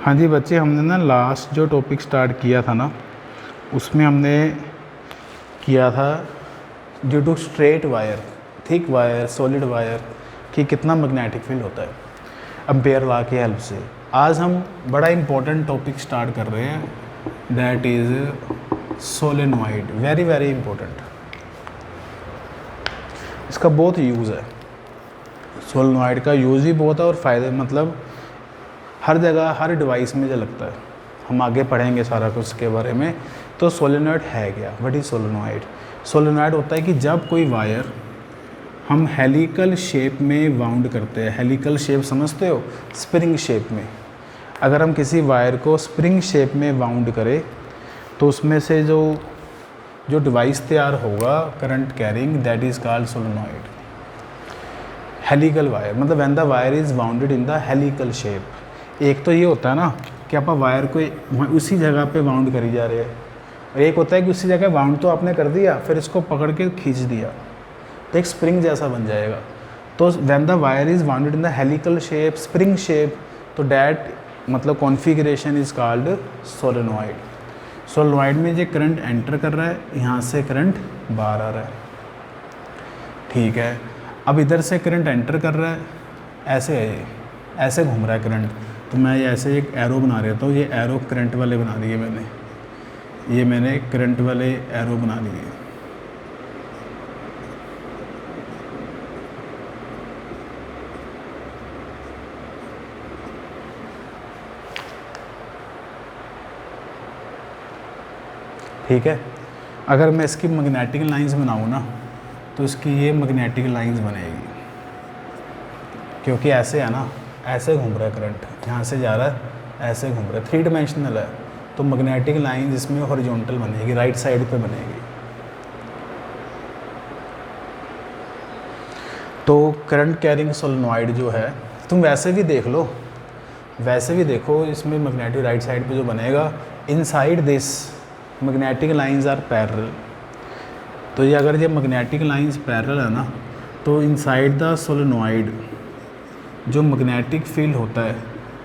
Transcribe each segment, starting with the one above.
हाँ जी बच्चे, हमने ना लास्ट जो टॉपिक स्टार्ट किया था ना, उसमें हमने किया था due to straight wire, thick wire, solid wire कि कितना मैग्नेटिक फील्ड होता है एम्पेयर लॉ की हेल्प से। आज हम बड़ा इंपॉर्टेंट टॉपिक स्टार्ट कर रहे हैं, that is solenoid. Very very important, इसका बहुत यूज़ है। सोलेनॉइड का यूज़ भी बहुत है और फ़ायदे मतलब हर जगह हर डिवाइस में जो लगता है। हम आगे पढ़ेंगे सारा कुछ के बारे में। तो सोलेनॉइड है क्या, व्हाट इज़ सोलेनॉइड? सोलेनॉइड होता है कि जब कोई वायर हम हेलिकल शेप में वाउंड करते हैं। हेलिकल शेप समझते हो, स्प्रिंग शेप में। अगर हम किसी वायर को स्प्रिंग शेप में वाउंड करें तो उसमें से जो डिवाइस तैयार होगा current carrying, that is called solenoid. Helical wire मतलब when the wire is wounded in the helical shape. एक तो ये होता है ना कि आप वायर को उसी जगह पे वाउंड करी जा रहे हैं, और एक होता है कि उसी जगह वाउंड तो आपने कर दिया, फिर इसको पकड़ के खींच दिया तो एक स्प्रिंग जैसा बन जाएगा। तो when the wire is wounded in the helical shape, spring shape, तो डैट मतलब configuration is called solenoid. Solenoid में ये करंट एंटर कर रहा है, यहाँ से करंट बाहर आ रहा है, ठीक है। अब इधर से करंट एंटर कर रहा है, ऐसे है ये, ऐसे घूम रहा है करंट। तो मैं ये ऐसे एक एरो बना देता हूँ, ये एरो करंट वाले बना दिए मैंने करंट वाले एरो बना दिए। ठीक है। अगर मैं इसकी मैग्नेटिक लाइंस बनाऊँ ना, तो इसकी ये मैग्नेटिक लाइंस बनेगी, क्योंकि ऐसे है ना, ऐसे घूम रहा है करंट, यहाँ से जा रहा है, ऐसे घूम रहा है, 3 डायमेंशनल है। तो मैग्नेटिक लाइंस इसमें हॉरिजॉन्टल बनेगी, राइट साइड पे बनेगी। तो करंट कैरिंग सोलेनॉइड जो है, तुम वैसे भी देख लो, वैसे भी देखो, इसमें मैग्नेटिक राइट साइड पे जो बनेगा, inside this magnetic lines are parallel. तो ये अगर ये मैग्नेटिक लाइंस पैरेलल है ना, तो इनसाइड द सोलेनॉइड जो मैग्नेटिक फील्ड होता है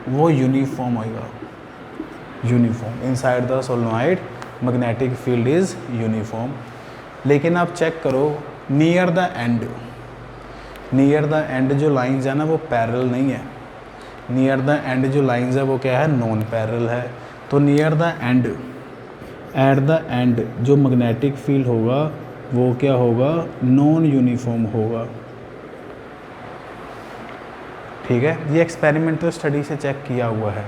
वो यूनिफॉर्म होगा, uniform. Inside the solenoid magnetic field is uniform. लेकिन आप चेक करो, नियर द एंड जो लाइंस है ना, वो पैरेलल नहीं है। नियर द एंड जो लाइंस है वो क्या है, नॉन पैरेलल है। तो near the and, eight the and जो मैग्नेटिक फील्ड होगा वो क्या होगा, नॉन यूनिफॉर्म होगा, ठीक है। ये एक्सपेरिमेंटल स्टडी से चेक किया हुआ है।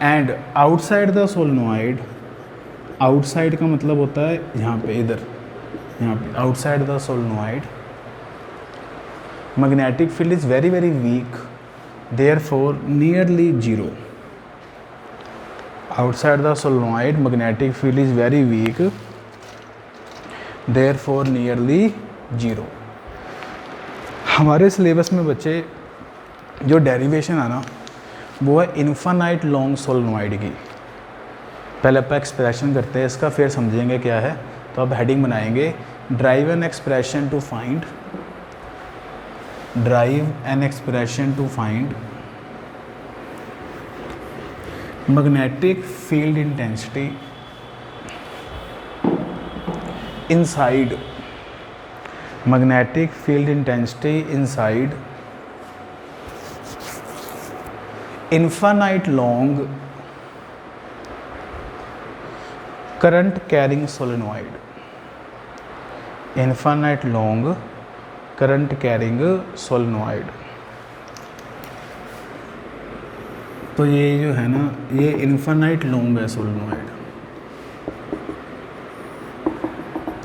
And outside the solenoid, outside का मतलब होता है यहाँ पे, इधर यहाँ पे outside the solenoid magnetic field is very very weak, therefore nearly zero. outside the solenoid magnetic field is very weak, therefore nearly zero। हमारे सिलेबस में बच्चे जो डेरिवेशन है ना, वो है इन्फानाइट लॉन्ग सोलेनॉइड की। पहले आप एक्सप्रेशन करते हैं इसका, फिर समझेंगे क्या है। तो अब हेडिंग बनाएंगे, derive an expression to find, derive an expression to find magnetic field intensity inside, magnetic field intensity inside infinite long current carrying solenoid, infinite long current carrying solenoid। तो ये जो है ना, ये इन्फानाइट लॉन्ग है solenoid.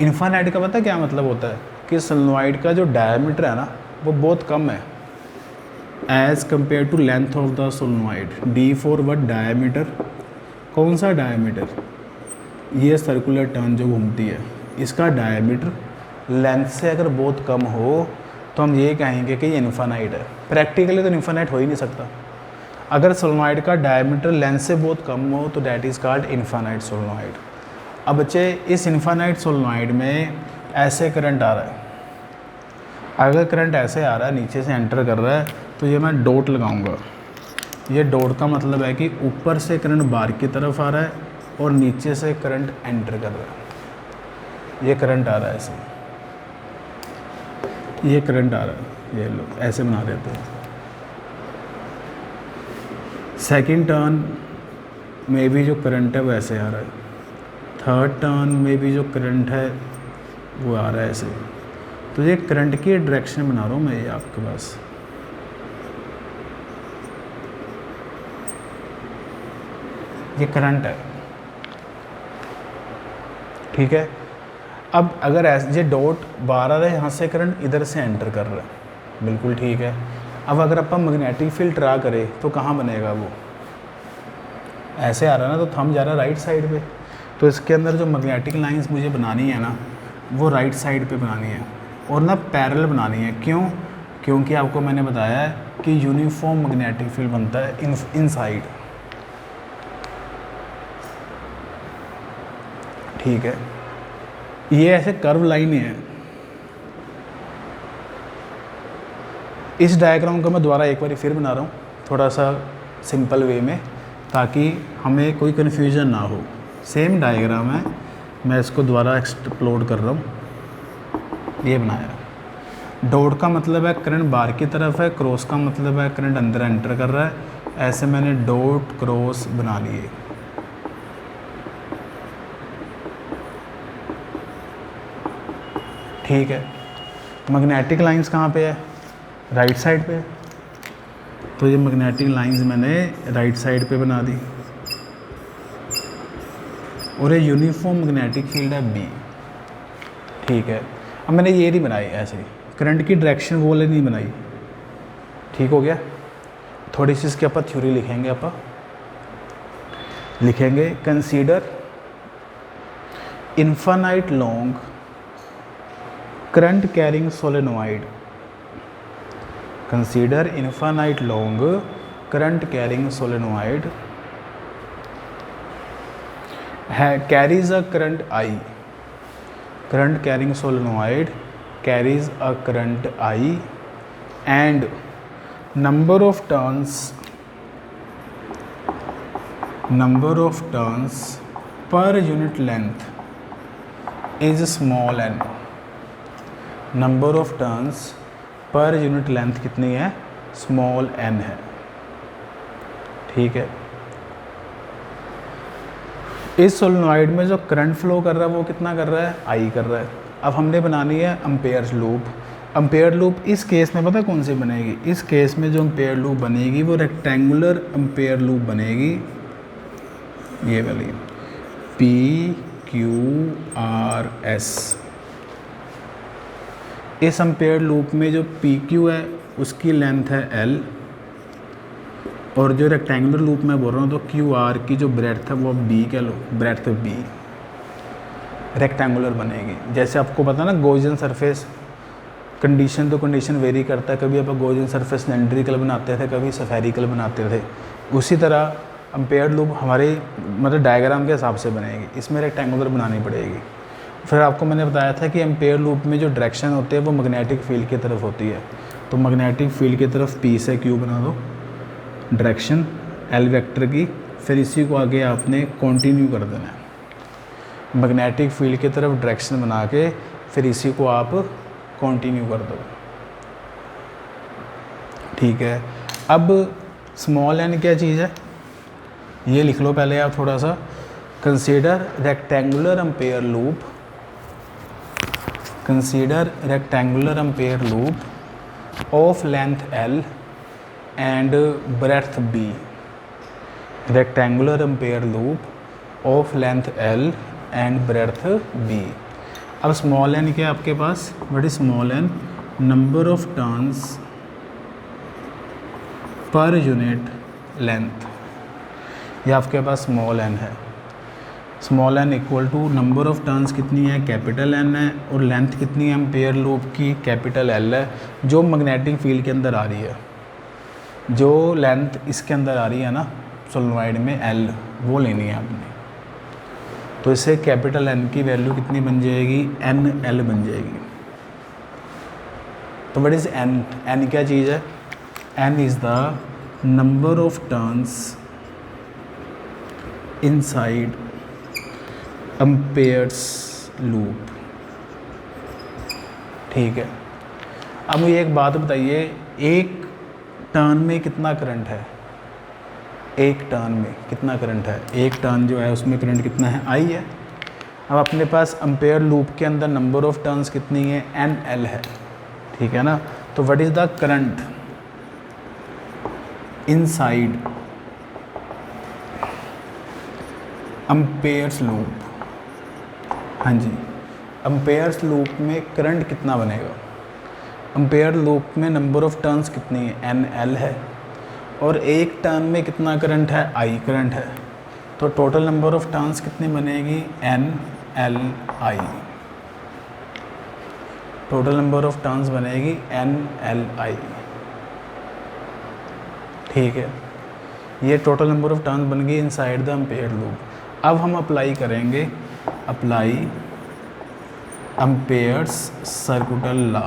Infinite का पता क्या मतलब होता है, कि सोलेनॉइड का जो डायमीटर है ना, वो बहुत कम है as compare to length of the solenoid. D for what, diameter. कौन सा डायमीटर, ये सर्कुलर टर्न जो घूमती है, इसका डायमीटर लेंथ से अगर बहुत कम हो तो हम ये कहेंगे कि ये इन्फानाइट है। प्रैक्टिकली तो इन्फानाइट हो ही नहीं सकता। अगर सोलेनॉइड का डायमीटर लेंथ से बहुत कम हो तो that is called infinite solenoid. अब बच्चे, इस इन्फानाइट सोलेनॉइड में ऐसे करंट आ रहा है, अगर करंट ऐसे आ रहा है, नीचे से एंटर कर रहा है, तो ये मैं डॉट लगाऊंगा, ये डॉट का मतलब है कि ऊपर से करंट बाहर की तरफ आ रहा है और नीचे से करंट एंटर कर रहा है। ये करंट आ रहा है ऐसे, ये करंट आ रहा है, ये लो ऐसे बना देते हैं। सेकंड टर्न में भी जो करंट है वो ऐसे आ रहा है, थर्ड टर्न में भी जो करंट है वो आ रहा है ऐसे। तो ये करंट की डायरेक्शन बना रहा हूँ मैं, ये आपके पास ये करंट है, ठीक है। अब अगर ऐसे ये डॉट बाहर आ रहा है, यहाँ से करंट इधर से एंटर कर रहा है, बिल्कुल ठीक है। अब अगर अपन मैग्नेटिक फील्ड ड्रा करें तो कहाँ बनेगा वो, ऐसे आ रहा है ना, तो थंब जा रहा है राइट साइड पे। तो इसके अंदर जो मैग्नेटिक लाइंस मुझे बनानी है ना, वो राइट साइड पे बनानी है और ना पैरेलल बनानी है। क्यों? क्योंकि आपको मैंने बताया है कि यूनिफॉर्म मैग्नेटिक फील्ड बनता है इनसाइड, ठीक है। ये ऐसे कर्व लाइन है। इस डायग्राम को मैं दोबारा एक बार फिर बना रहा हूँ थोड़ा सा सिंपल वे में, ताकि हमें कोई कन्फ्यूजन ना हो। सेम डायग्राम है, मैं इसको दोबारा एक्सप्लोर कर रहा हूँ। ये बनाया, डॉट का मतलब है करंट बाहर की तरफ है, क्रॉस का मतलब है करंट अंदर एंटर कर रहा है। ऐसे मैंने डॉट क्रॉस बना लिए। ठीक है। मैग्नेटिक लाइंस कहाँ पे है? राइट साइड पे। तो ये मैग्नेटिक लाइंस मैंने राइट साइड पे बना दी और ये यूनिफॉर्म मैग्नेटिक फील्ड है बी, ठीक है। अब मैंने ये नहीं बनाई ऐसे, करंट की डायरेक्शन वो वाली नहीं बनाई, ठीक हो गया। थोड़ी सी इसके ऊपर थ्योरी लिखेंगे, अपन लिखेंगे consider infinite long current carrying solenoid. Consider infinite long current carrying solenoid carries a current I. Current carrying solenoid carries a current I and number of turns per unit length is small n. Number of turns per unit length कितनी है? Small n है, ठीक है। इस solenoid में जो current flow कर रहा है वो कितना कर रहा है? आई कर रहा है। अब हमने बनानी है एम्पेयर लूप। एम्पेयर लूप इस केस में पता है कौन सी बनेगी? इस केस में जो एम्पेयर लूप बनेगी वो रेक्टेंगुलर एम्पेयर लूप बनेगी, ये वाली PQRS। इस एम्पेयर लूप में जो PQ है उसकी लेंथ है L और जो रेक्टेंगुलर लूप में बोल रहा हूँ तो QR की जो ब्रेड्थ है वो B कह लो, ब्रेड्थ B रेक्टेंगुलर बनेगी। जैसे आपको पता ना गॉसियन सरफेस कंडीशन तो कंडीशन वेरी करता है, कभी आप गॉसियन सरफेस सिलेंड्रिकल बनाते थे, कभी स्फेरिकल बनाते थे। उसी तरह एम्पेयर्ड लूप हमारे मतलब डायग्राम के हिसाब से बनेगी, इसमें रेक्टेंगुलर बनानी पड़ेगी। फिर आपको मैंने बताया था कि एम्पेयर लूप में जो डायरेक्शन होती है वो मैग्नेटिक फील्ड की तरफ होती है, तो मैग्नेटिक फील्ड की तरफ P से Q बना दो डायरेक्शन L वेक्टर की, फिर इसी को आगे आपने कंटिन्यू कर देना है। मैग्नेटिक फील्ड की तरफ डायरेक्शन बना के फिर इसी को आप कंटिन्यू कर दो, ठीक है। अब स्मॉल n क्या चीज़ है ये लिख लो पहले आप थोड़ा सा। Consider rectangular ampere loop, consider rectangular ampere loop of length L and breadth B, rectangular ampere loop of length L and breadth B। अब स्मॉल n क्या है आपके पास? What is small n? Number of turns per unit length, ये आपके पास small n है। Small n equal to number of turns कितनी है? कैपिटल N है, और लेंथ कितनी है एम्पेयर लूप की? कैपिटल L है, जो मैग्नेटिक फील्ड के अंदर आ रही है। जो लेंथ इसके अंदर आ रही है ना सोलेनोइड में L, वो लेनी है आपने। तो इससे कैपिटल N की वैल्यू कितनी बन जाएगी? NL बन जाएगी। तो व्हाट इज N? N क्या चीज़ है? N is the number of turns inside ampere's loop. ठीक है, अब मुझे एक बात बताइए, एक टर्न में कितना करंट है? एक टर्न में कितना करंट है? एक टर्न जो है उसमें करंट कितना है? आई है। अब अपने पास एम्पेयर लूप के अंदर नंबर ऑफ टर्न्स कितनी है? एन एल है। ठीक है ना, तो what is the current inside ampere's loop? हाँ जी, एम्पेयर्स लूप में करंट कितना बनेगा? एम्पेयर लूप में नंबर ऑफ टर्न्स कितनी है? एन एल है, और एक टर्न में कितना करंट है? आई करंट है। तो टोटल नंबर ऑफ टर्न्स कितनी बनेगी? N L I. Total number of turns बनेगी एन एल आई। ठीक है, ये टोटल नंबर ऑफ टर्न्स बन गई इनसाइड द एम्पेयर लूप। अब हम अप्लाई करेंगे, अप्लाई एम्पेयर्स सर्कुटल लॉ।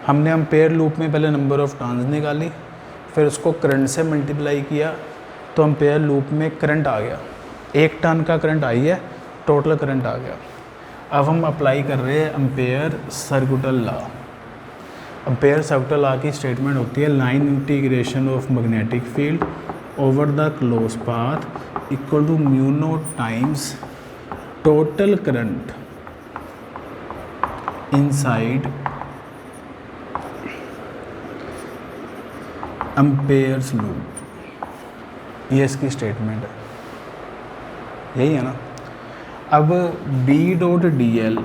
हमने एम्पेयर लूप में पहले नंबर ऑफ टर्न्स निकाली, फिर उसको करंट से मल्टीप्लाई किया, तो एम्पेयर लूप में करंट आ गया। एक टर्न का करंट आई है, टोटल करंट आ गया। अब हम अप्लाई कर रहे हैं ampere circuital law. Ampere circuital law की स्टेटमेंट होती है line integration of magnetic field over the close path equal to mu naught times total current inside ampere's loop. ये इसकी स्टेटमेंट है, यही है ना। अब B dot D L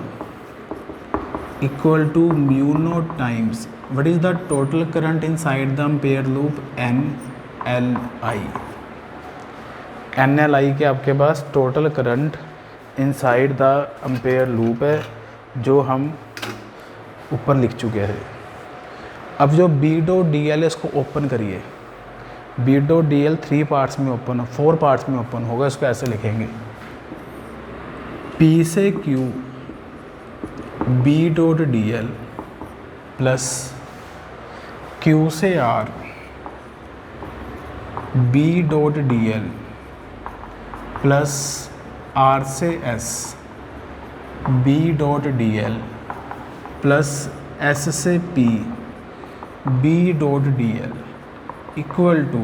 equal to mu naught times what is the total current inside the ampere loop? N L I. N L I के आपके पास total current inside the ampere loop है, जो हम ऊपर लिख चुके थे। अब जो B डॉट डी एल है इसको ओपन करिए। B dot D L 3 parts में ओपन, 4 पार्ट्स में ओपन होगा। इसको ऐसे लिखेंगे, P से Q B dot D L plus Q से R B dot D L plus R से S B dot D L plus S से P B dot D L equal to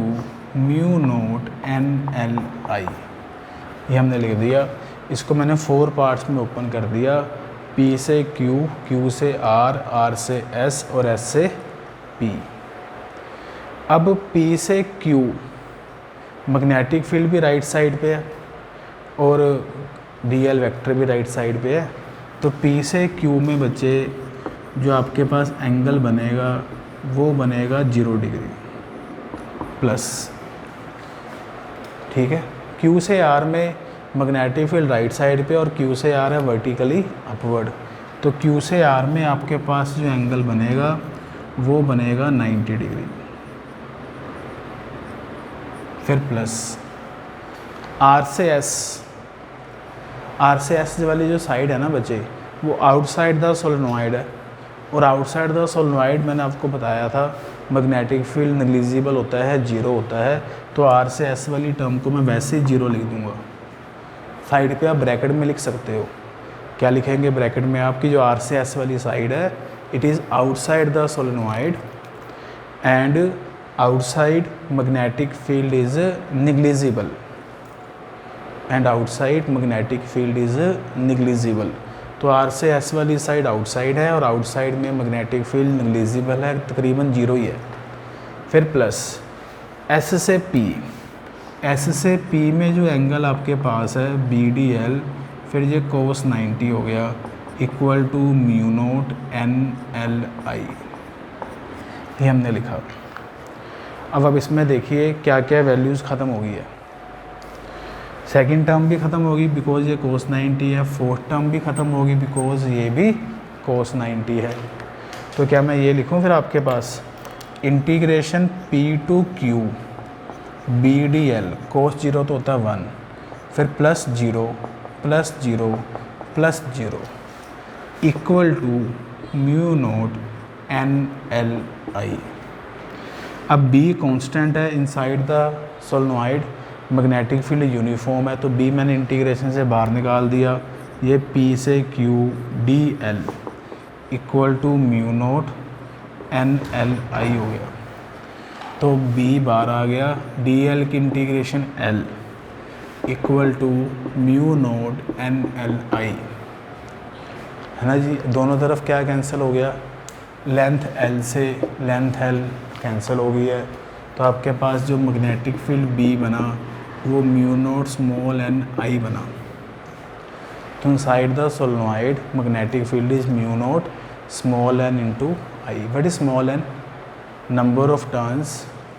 mu naught N L I. ये हमने लिख दिया। इसको मैंने 4 parts में ओपन कर दिया, P से Q, Q से R, R से S और S से P। अब P से Q मैग्नेटिक फील्ड भी राइट साइड पे है और डी एल वेक्टर भी राइट साइड पे है, तो P से Q में बच्चे जो आपके पास एंगल बनेगा वो बनेगा 0 डिग्री प्लस। ठीक है, Q से R में मैग्नेटिक फील्ड राइट साइड पे और Q से R है वर्टिकली अपवर्ड, तो Q से R में आपके पास जो एंगल बनेगा वो बनेगा 90 डिग्री। फिर प्लस R से S वाली जो साइड है ना बच्चे, वो आउटसाइड द सोलेनॉइड है, और आउटसाइड द सोलेनॉइड मैंने आपको बताया था मैग्नेटिक फील्ड नेग्लिजिबल होता है, 0 होता है। तो R से S वाली टर्म को मैं वैसे ही 0 लिख दूंगा। साइड पे आप ब्रैकेट में लिख सकते हो। क्या लिखेंगे ब्रैकेट में? आपकी जो R से S वाली साइड है, it is outside the solenoid and outside magnetic field is negligible, and outside magnetic field is negligible. तो R से S वाली साइड आउटसाइड है और आउटसाइड में मैग्नेटिक फील्ड नेग्लिजिबल है, तकरीबन 0 ही है। फिर प्लस S से P में जो एंगल आपके पास है BDL, फिर ये cos 90 हो गया equal to mu naught NLI। ये हमने लिखा। अब इसमें देखिए क्या क्या वैल्यूज़ ख़त्म हो गई है। सेकंड टर्म भी ख़त्म होगी बिकॉज ये cos 90 है, फोर्थ टर्म भी ख़त्म होगी बिकॉज ये भी cos 90 है। तो क्या मैं ये लिखूँ फिर आपके पास integration P to Q BDL cos 0 तो होता है 1, फिर plus 0 plus 0 plus 0 equal to mu naught NLI। अब B कांस्टेंट है inside the solenoid, magnetic field uniform है, तो B मैंने इंटीग्रेशन से बाहर निकाल दिया, ये P से Q dl equal to mu naught NLI हो गया। तो B बार आ गया, dl की integration L equal to mu naught NLI, है ना जी। दोनों तरफ क्या कैंसिल हो गया, लेंथ L से लेंथ L कैंसिल हो गई है, तो आपके पास जो मैग्नेटिक फील्ड B बना वो mu naught small n I बना। तो inside the solenoid magnetic field is mu naught small n into I। What is small n? Number of turns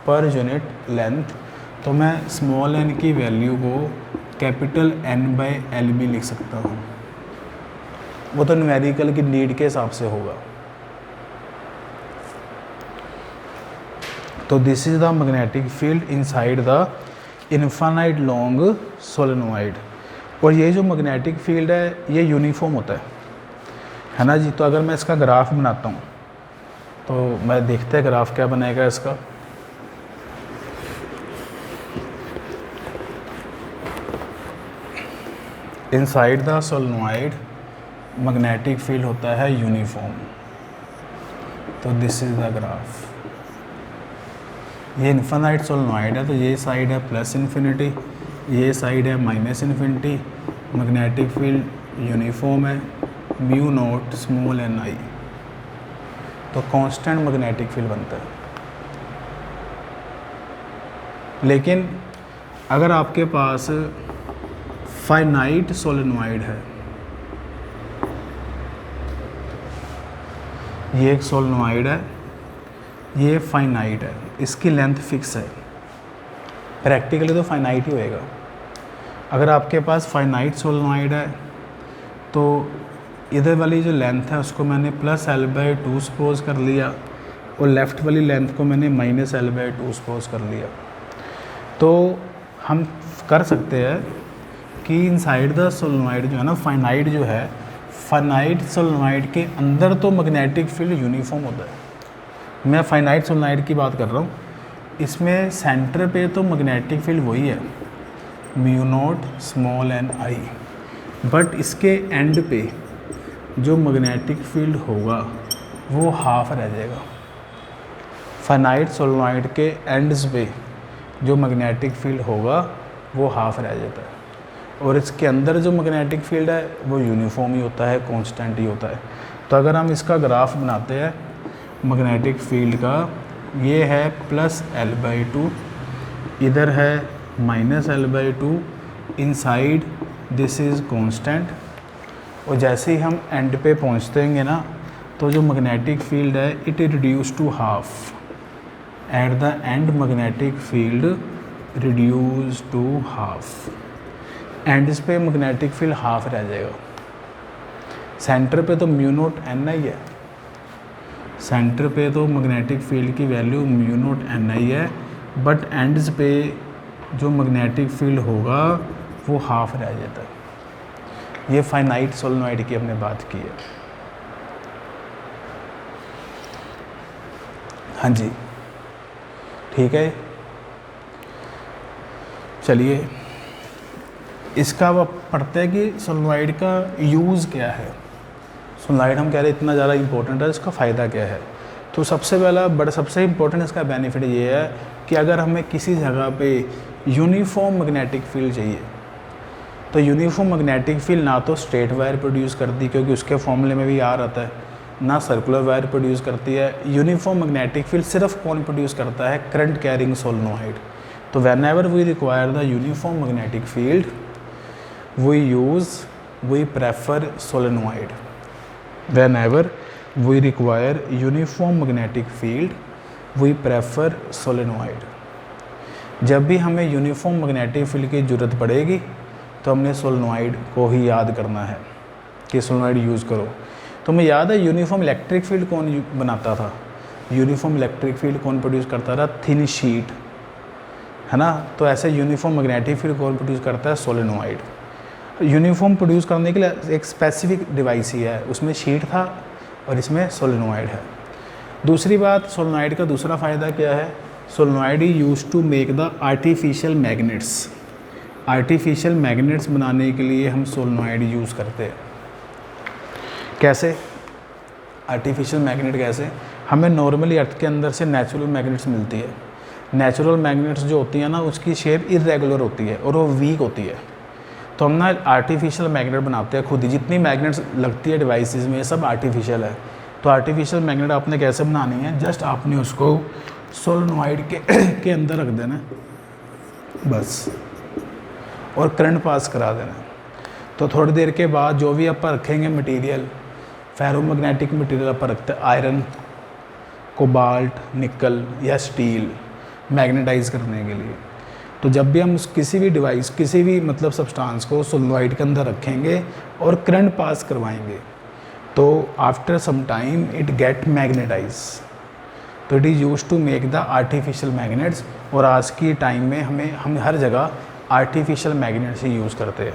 per unit length. तो मैं स्मॉल n की value को capital N/L भी लिख सकता हूँ, वो तो न्यूमेरिकल की नीड के हिसाब से होगा। तो this is the magnetic field inside the infinite long solenoid. और ये जो मैग्नेटिक फील्ड है ये यूनिफॉर्म होता है ना जी। तो अगर मैं इसका ग्राफ बनाता हूँ तो मैं देखते हैं ग्राफ क्या बनेगा इसका। Inside the solenoid magnetic field होता है यूनिफॉर्म। तो दिस इज द ग्राफ। ये इनफाइनाइट सोलेनोइड है, तो ये साइड है प्लस इन्फिनिटी, ये साइड है minus infinity. Magnetic field uniform है, mu naught small n I। तो कांस्टेंट मैग्नेटिक फील्ड बनता है। लेकिन अगर आपके पास फाइनाइट सोलेनोइड है, ये एक सोलेनोइड है, ये फाइनाइट है, इसकी लेंथ फिक्स है, प्रैक्टिकली तो फाइनाइट ही होएगा। अगर आपके पास फाइनाइट सोलेनोइड है तो इधर वाली जो लेंथ है उसको मैंने प्लस L/2 सपोज कर लिया और लेफ़्ट वाली लेंथ को मैंने माइनस L/2 सपोज कर लिया। तो हम कर सकते हैं कि इनसाइड द सोलेनोइड जो है ना, फाइनाइट जो है, फाइनाइट सोलेनोइड के अंदर तो मैग्नेटिक फील्ड यूनिफॉर्म होता है। मैं फाइनाइट सोलेनोइड की बात कर रहा हूँ, इसमें सेंटर पे तो मैग्नेटिक फील्ड वही है, mu naught small n I, but इसके एंड पे जो मैग्नेटिक फील्ड होगा वो हाफ रह जाएगा। फाइनाइट सोलेनोइड के एंड्स पे जो मैग्नेटिक फील्ड होगा वो हाफ रह जाता है, और इसके अंदर जो मैग्नेटिक फील्ड है वो यूनिफॉर्म ही होता है, कांस्टेंट ही होता है। तो अगर हम इसका ग्राफ बनाते हैं मैग्नेटिक फील्ड का, ये है प्लस L/2, इधर है minus L/2, inside this is constant. और जैसे ही हम एंड पे पहुंचते हैं ना, तो जो मैग्नेटिक फील्ड है it reduce to half. At the end magnetic field reduce to half, ends पे मैग्नेटिक फील्ड हाफ रह जाएगा। सेंटर पे तो म्यू नोट n I है, सेंटर पे तो मैग्नेटिक फील्ड की value mu naught n I है, बट एंड्स पे जो मैग्नेटिक फील्ड होगा वो हाफ रह जाता है। ये फाइनाइट सोलेनोइड की हमने बात की है। हाँ जी, ठीक है। चलिए इसका अब पढ़ते हैं कि सोलेनोइड का यूज़ क्या है। सोलेनोइड हम कह रहे हैं इतना ज़्यादा इम्पोर्टेंट है, इसका फ़ायदा क्या है। तो सबसे इम्पोर्टेंट इसका बेनिफिट ये है कि अगर हमें किसी जगह पे यूनिफॉर्म मैग्नेटिक फील्ड चाहिए, तो यूनिफॉर्म मैग्नेटिक फील्ड ना तो स्ट्रेट वायर प्रोड्यूस करती, क्योंकि उसके फॉर्मूले में भी R आता है, ना सर्कुलर वायर प्रोड्यूस करती है। यूनिफॉर्म मैग्नेटिक फील्ड सिर्फ कौन प्रोड्यूस करता है, करंट कैरिंग सोलेनोइड। तो whenever we require the uniform magnetic field we prefer solenoid। whenever we require uniform magnetic field we prefer solenoid। जब भी हमें यूनिफॉर्म मैग्नेटिक फील्ड की ज़रूरत पड़ेगी तो हमने सोलेनोइड को ही याद करना है कि सोलेनोइड यूज़ करो। तो हमें याद है यूनिफॉर्म इलेक्ट्रिक फील्ड कौन बनाता था, यूनिफॉर्म इलेक्ट्रिक फील्ड कौन प्रोड्यूस करता था, थिन शीट, है ना। तो ऐसे यूनिफॉर्म मैग्नेटिक फील्ड कौन प्रोड्यूस करता है, सोलेनोइड। यूनिफॉर्म प्रोड्यूस करने के लिए एक स्पेसिफिक डिवाइस ही है, उसमें शीट था और इसमें सोलेनोइड है। दूसरी बात, सोलेनोइड का दूसरा फ़ायदा क्या है solenoid use to make the artificial magnets. Artificial magnets बनाने के लिए हम सोलेनॉइड यूज़ करते हैं। कैसे आर्टिफिशियल मैग्नेट? कैसे? हमें नॉर्मली अर्थ के अंदर से नेचुरल मैग्नेट्स मिलती है। नेचुरल मैग्नेट्स जो होती हैं ना, उसकी शेप इरेगुलर होती है और वो वीक होती है। तो हम ना आर्टिफिशियल मैग्नेट बनाते हैं खुद ही। जितनी मैग्नेट्स लगती है डिवाइसेस में, सब आर्टिफिशियल है। तो आर्टिफिशियल मैग्नेट आपने कैसे बनानी है? जस्ट आपने उसको सोलेनॉइड के अंदर रख देना बस, और करंट पास करा देना। तो थोड़ी देर के बाद जो भी आप रखेंगे मटेरियल, फेरोमैग्नेटिक मटेरियल आप रखते हैं, आयरन, कोबाल्ट, निकल या स्टील, मैग्नेटाइज करने के लिए। तो जब भी हम किसी भी डिवाइस, किसी भी मतलब सब्सटेंस को सोलेनॉइड के अंदर रखेंगे और करंट पास करवाएंगे, तो after some time it get magnetise. तो it is use to make the artificial magnets. और आज की टाइम में हम हर जगह आर्टिफिशियल मैग्नेट्स ही यूज़ करते हैं।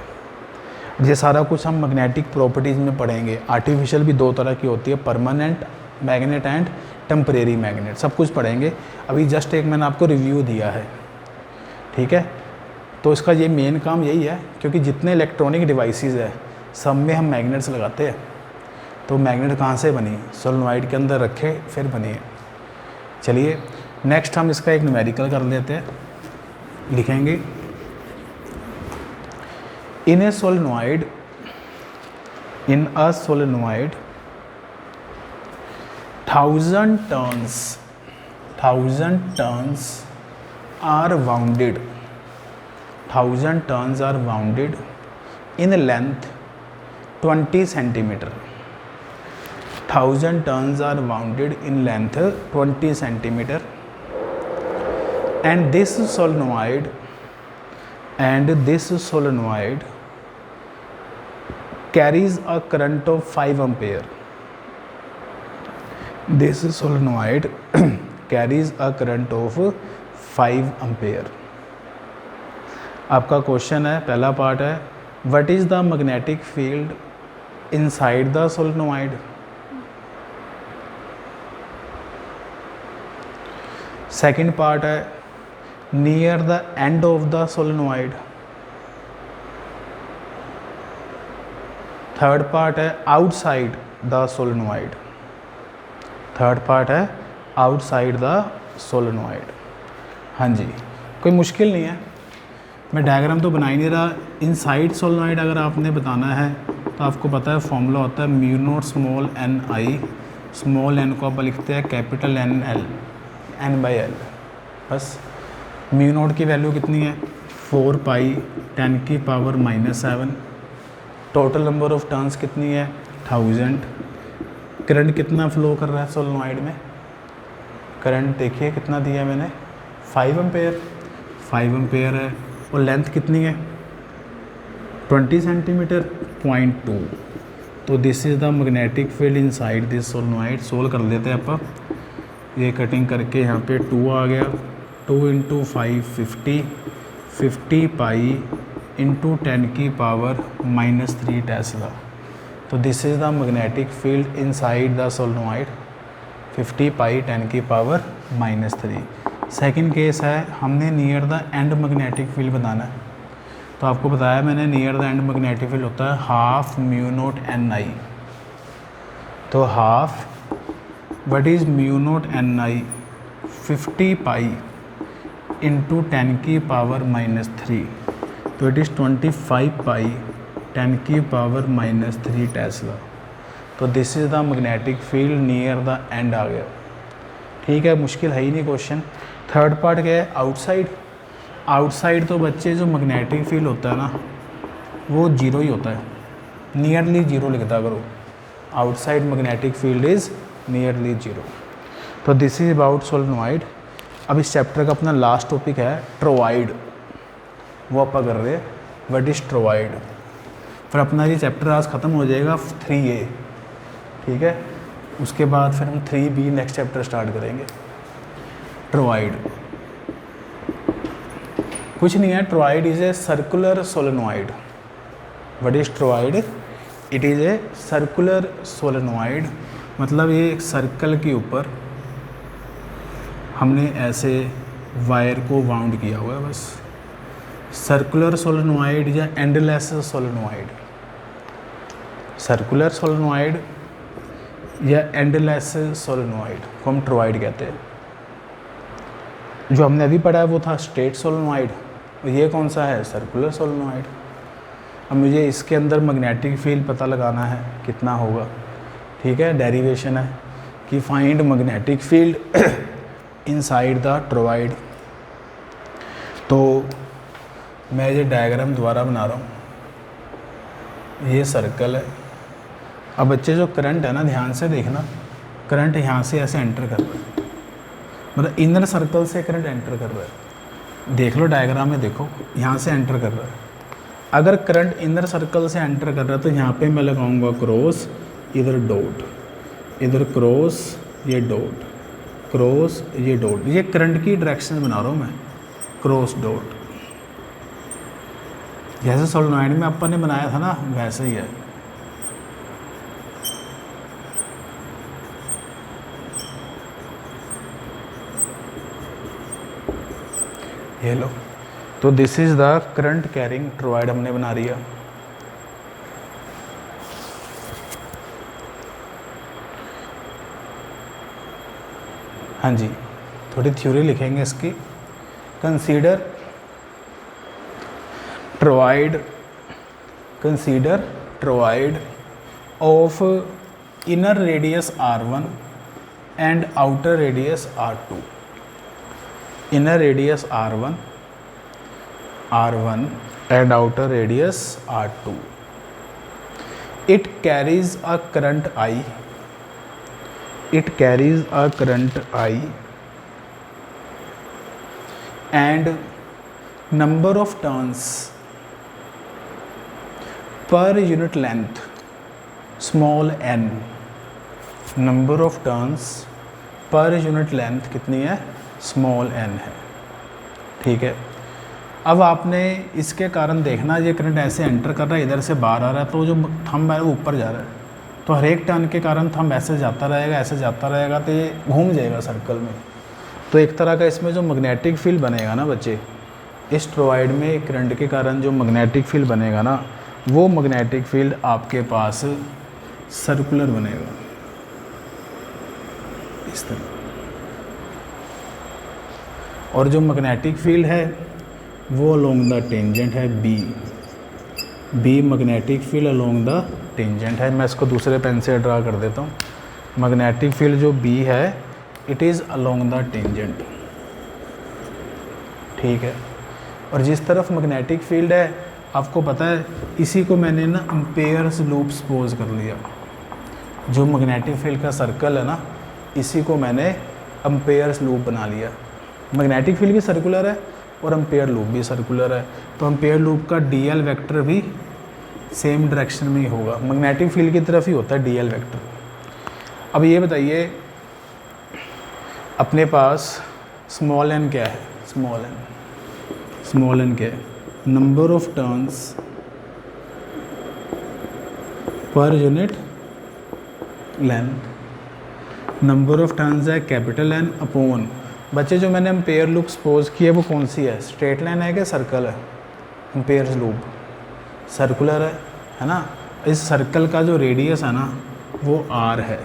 ये सारा कुछ हम मैग्नेटिक प्रॉपर्टीज़ में पढ़ेंगे। आर्टिफिशियल भी दो तरह की होती है, permanent magnet and temporary magnet, सब कुछ पढ़ेंगे। अभी जस्ट एक मैंने आपको रिव्यू दिया है, ठीक है। तो इसका ये मेन काम यही है, क्योंकि जितने इलेक्ट्रॉनिक डिवाइसेस है सब में हम मैग्नेट्स लगाते हैं। तो मैग्नेट कहाँ से बनी? सोलेनॉइड के अंदर रखे फिर बनी है। चलिए नेक्स्ट हम इसका एक न्यूमेरिकल कर लेते हैं, लिखेंगे इन a solenoid 1000 turns are wounded. 1000 turns are wounded in length 20 centimeter. 1000 turns are wounded in length 20 centimeter, and this solenoid carries a current of 5 ampere. This solenoid carries a current of 5 ampere. आपका question है, पहला part है, what is the magnetic field inside the solenoid. Second part है, near the end of the solenoid. Third part है, outside the solenoid. Third part है outside the solenoid. हाँ जी, कोई मुश्किल नहीं है, मैं डायग्राम तो बना ही नहीं रहा। इनसाइड सोलेनॉइड अगर आपने बताना है तो आपको पता है फॉर्मूला होता है mu naught small n I. Small n को आप लिखते हैं capital N L, n by L. बस म्यू नॉट की वैल्यू कितनी है? 4 pi 10⁻⁻⁷। Total number of turns कितनी है? 1000। करंट कितना फ्लो कर रहा है सोलेनॉइड में? करंट देखिए कितना दिया है मैंने, 5 एम्पेयर। 5 एम्पेयर है, और लेंथ कितनी है? 20 सेंटीमीटर, 0.2। तो this is the magnetic field inside this solenoid. Solve कर लेते हैं आप, ये कटिंग करके यहाँ पे 2 आ गया। 2 × 5 50, 50 पाई × 10⁻³ टेस्ला। तो this is the magnetic field inside the solenoid, 50 pi 10⁻³ second case है, हमने near the end magnetic field बताना है। तो आपको बताया मैंने, near the end magnetic field होता है half mu naught N I. तो half, what is mu naught N I? 50 pi × 10⁻³ तो इट इज़ 25 पाई 10⁻³ टेस्ला। तो this is the magnetic field near the end आ गया। ठीक है, मुश्किल है ही नहीं क्वेश्चन। थर्ड पार्ट क्या है? आउटसाइड। आउटसाइड तो बच्चे जो मैग्नेटिक फील्ड होता है ना, वो जीरो ही होता है, नियरली जीरो लिखता करो। Outside magnetic field is nearly zero. तो दिस इज अबाउट सोलेनॉइड। अब इस चैप्टर का अपना लास्ट टॉपिक है ट्रोवाइड, वो आप कर रहे हैं व्हाट इज ट्रोवाइड। फिर अपना ये चैप्टर आज ख़त्म हो जाएगा 3A, ठीक है। उसके बाद फिर हम 3B नेक्स्ट चैप्टर स्टार्ट करेंगे। ट्रोवाइड कुछ नहीं है, toroid is a circular solenoid. What is toroid? It is a circular solenoid, मतलब ये एक सर्कल के ऊपर हमने ऐसे वायर को वाउंड किया हुआ है बस। सर्कुलर सोलेनोइड या एंडलेस सोलेनोइड, सर्कुलर सोलेनोइड या एंडलेस सोलेनोइड को हम टोरॉइड कहते हैं। जो हमने अभी पढ़ा है वो था स्ट्रेट सोलेनोइड, ये कौन सा है? Circular solenoid. अब मुझे इसके अंदर मैग्नेटिक फील्ड पता लगाना है कितना होगा, ठीक है। डेरिवेशन है कि find magnetic field inside the toroid. तो मैं ये डायग्राम दोबारा बना रहा हूँ, ये सर्कल है। अब बच्चे जो करंट है ना, ध्यान से देखना, करंट यहाँ से ऐसे एंटर कर रहा है, मतलब इनर सर्कल से करंट एंटर कर रहा है। देख लो डायग्राम में, देखो यहाँ से एंटर कर रहा है। अगर करंट इनर सर्कल से एंटर कर रहा है तो यहाँ पे मैं लगाऊंगा क्रॉस, इधर डॉट, इधर क्रॉस, ये डॉट, क्रॉस, ये डॉट। ये करंट की डायरेक्शन बना रहा हूँ मैं, क्रॉस डॉट। जैसे सोलेनोइड में अपन ने बनाया था ना, वैसे ही है। ये लो, तो this is the current carrying toroid हमने बना दिया। हाँ जी, थोड़ी थ्योरी लिखेंगे इसकी। Consider toroid, consider toroid of inner radius R1 and outer radius R2। inner radius R1 and outer radius R2. It carries a current I. It carries a current I and number of turns per unit length small n. Number of turns per unit length कितनी है? Small n है, ठीक है। अब आपने इसके कारण देखना, ये करंट ऐसे एंटर कर रहा है, इधर से बाहर आ रहा है, तो जो थंब है वो ऊपर जा रहा है, तो हर एक टर्न के कारण थंब ऐसे जाता रहेगा, ऐसे जाता रहेगा, तो ये घूम जाएगा सर्कल में। तो एक तरह का इसमें जो मैग्नेटिक फील्ड बनेगा ना बच्चे, इस टोरॉइड में करंट के कारण जो मैग्नेटिक फील्ड बनेगा ना, वो मैग्नेटिक फील्ड आपके पास सर्कुलर बनेगा इस तरह। और जो मैग्नेटिक फील्ड है वो अलोंग द टेंजेंट है B magnetic field along the tangent है। मैं इसको दूसरे पेन से ड्रा कर देता हूँ। मैग्नेटिक फील्ड जो बी है, it is along the tangent, ठीक है। और जिस तरफ मैग्नेटिक फील्ड है, आपको पता है, इसी को मैंने ना एम्पेयर्स लूप सपोज कर लिया। जो मैग्नेटिक फील्ड का सर्कल है ना, इसी को मैंने एम्पेयर्स लूप बना लिया। मैग्नेटिक फील्ड भी सर्कुलर है और एम्पेयर लूप भी सर्कुलर है, तो एम्पेयर लूप का डीएल वेक्टर भी सेम डायरेक्शन में ही होगा, मैग्नेटिक फील्ड की तरफ ही होता है डीएल वेक्टर। अब ये बताइए, अपने पास स्मॉल एन क्या है? स्मॉल एन क्या है? Number of turns per unit length. Number of turns है कैपिटल एन अपॉन, बच्चे जो मैंने एम्पेयर लूप सपोज की है वो कौन सी है? स्ट्रेट लाइन है क्या सर्कल है? एम्पेयर लूप सर्कुलर है ना। इस सर्कल का जो रेडियस है ना वो r है,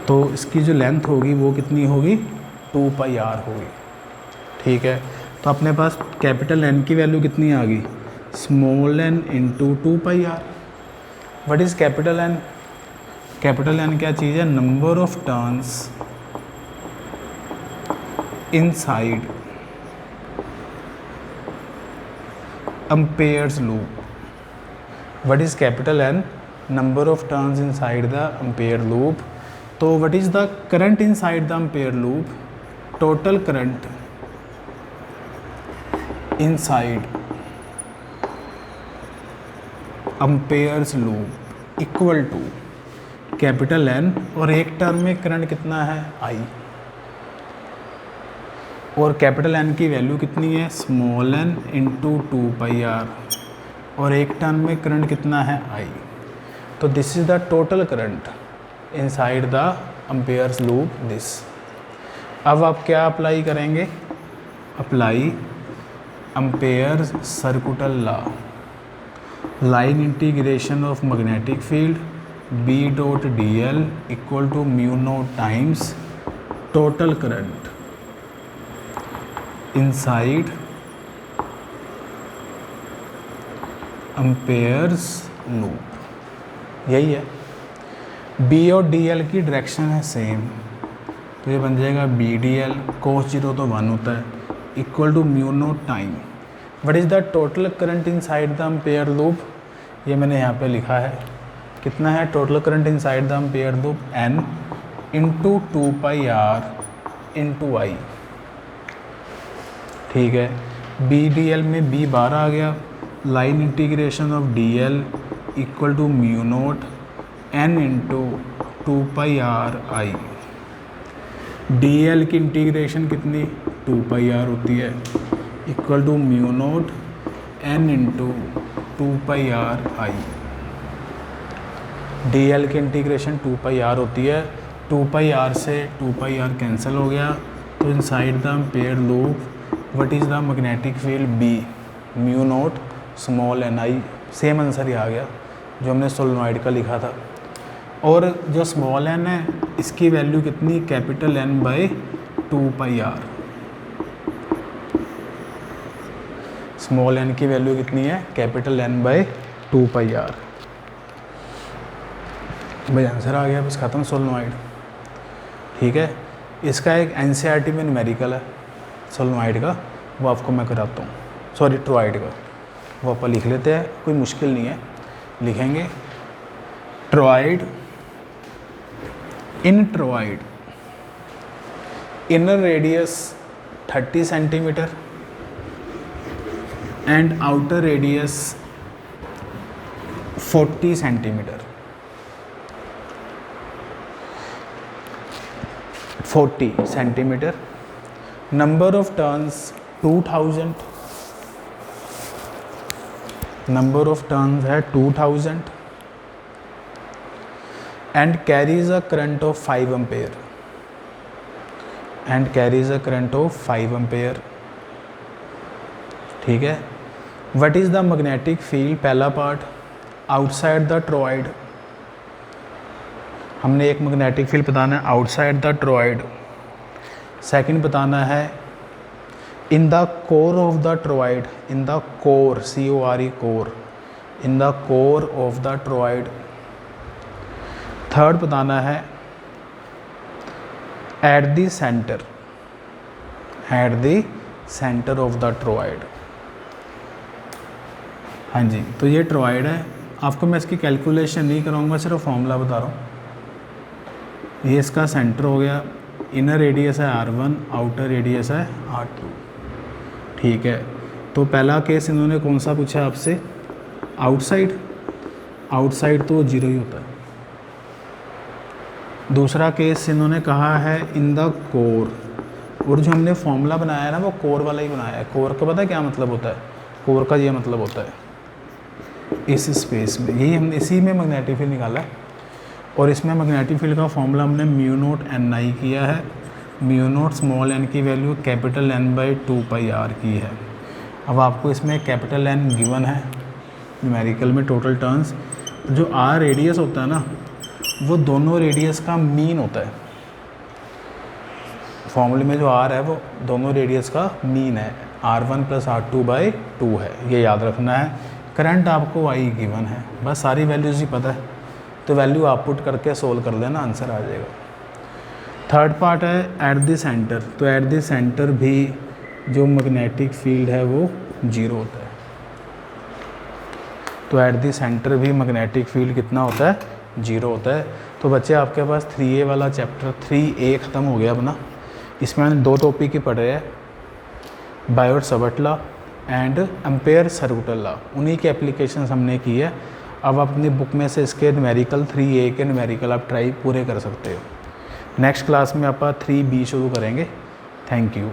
तो इसकी जो लेंथ होगी वो कितनी होगी? 2πr होगी, ठीक है। तो अपने पास कैपिटल N की वैल्यू कितनी आ गई? Small n into 2πr। What is capital N? Capital N क्या चीज़ है? Number of turns inside amperes loop. What is capital N? Number of turns inside the ampere loop. So what is the current inside the ampere loop? Total current inside amperes loop equal to capital N, और एक term में current कितना है? I, और capital N की value कितनी है? Small n into 2πr, और एक टर्न में करंट कितना है? I। तो this is the total current inside the Ampere's loop this. अब आप क्या अप्लाई करेंगे? Apply Ampere's circuital law, line integration of magnetic field B dot dl equal to mu naught times total current inside Ampere's loop. यही है, B और dl की direction है same, तो ये बन जाएगा B dl, cos 0 तो 1 होता है, equal to mu naught time what is the total current inside the ampere loop. ये मैंने यहाँ पे लिखा है, कितना है total current inside the ampere loop, n into 2πr into I. ठीक है, B dl में B बार आ गया, line integration of dl equal to mu naught n into 2πr I. dl की इंटीग्रेशन कितनी 2πr होती है, equal to mu naught n into 2πr I. dl की इंटीग्रेशन 2πr होती है, 2πr से 2πr कैंसिल हो गया, तो inside the ampere loop what is the magnetic field B, mu naught small n I. Same answer ही आ गया जो हमने सोलेनॉइड का लिखा था। और जो स्मॉल n है इसकी वैल्यू कितनी, capital N by 2πr। Small n की वैल्यू कितनी है, कैपिटल N बाई 2πr। भाई आंसर आ गया, बस ख़त्म सोलेनॉइड। ठीक है, इसका एक NCERT में न्यूमेरिकल है सोलेनॉइड का, वो आपको मैं कराता हूँ, सॉरी टॉरॉइड का, वो आप लिख लेते हैं, कोई मुश्किल नहीं है, लिखेंगे torrid. In torrid inner radius 30 centimetre and outer radius 40 centimetre, 40 centimetre, number of turns 2000, number of turns है 2000 and carries a current of 5 ampere, and carries a current of 5 ampere. ठीक है, what is the magnetic field, पहला part outside the torrid, हमने एक magnetic field बताना है outside the torrid. Second बताना है in the core of the torrid, in the core CORE core, in the core of the torrid. Third बताना है at the centre, at the centre of the torrid. हाँ जी, तो ये torrid है, आपको मैं इसकी कैलकुलेशन नहीं कराऊंगा, सिर्फ फॉर्मूला बता रहा हूँ। ये इसका सेंटर हो गया, इनर रेडियस है R1, आउटर रेडियस है R2। ठीक है, तो पहला केस इन्होंने कौन सा पूछा आपसे, आउटसाइड, आउटसाइड तो 0 ही होता है। दूसरा केस इन्होंने कहा है इन द कोर, और जो हमने फॉर्मूला बनाया है ना वो कोर वाला ही बनाया है। कोर का पता है क्या मतलब होता है, कोर का ये मतलब होता है इस स्पेस में, यही हमने इसी में मैग्नेटिक फील्ड निकाला है। और इसमें मैग्नेटिक फील्ड का फॉर्मूला हमने म्यू नोट NI किया है, म्यू नोट स्मॉल n की value capital N by 2πr की है। अब आपको इसमें कैपिटल N गिवन है न्यूमेरिकल में, टोटल टर्न्स, जो R रेडियस होता है ना वो दोनों रेडियस का मीन होता है। फॉर्मूले में जो R है वो दोनों रेडियस का मीन है, R1 प्लस R2 बाई 2 है, ये याद रखना है। करंट आपको I गिवन है, बस सारी वैल्यूज़ ही पता है, तो वैल्यू आप पुट करके सोल्व कर देना, आंसर आ जाएगा। थर्ड पार्ट है एट द सेंटर, तो एट द सेंटर भी जो मैग्नेटिक फील्ड है वो 0 होता है। तो एट द सेंटर भी मैग्नेटिक फील्ड कितना होता है, 0 होता है। तो बच्चे आपके पास 3A वाला चैप्टर 3A ख़त्म हो गया अपना। इसमें मैंने 2 टॉपिक ही पढ़े हैं, Biot-Savart law and ampere circuital law, उन्हीं की एप्लीकेशंस हमने की है। अब अपनी बुक में से इसके न्यूमेरिकल 3A के न्यूमेरिकल आप ट्राई पूरे कर सकते हो। नेक्स्ट क्लास में आप 3B शुरू करेंगे। Thank you.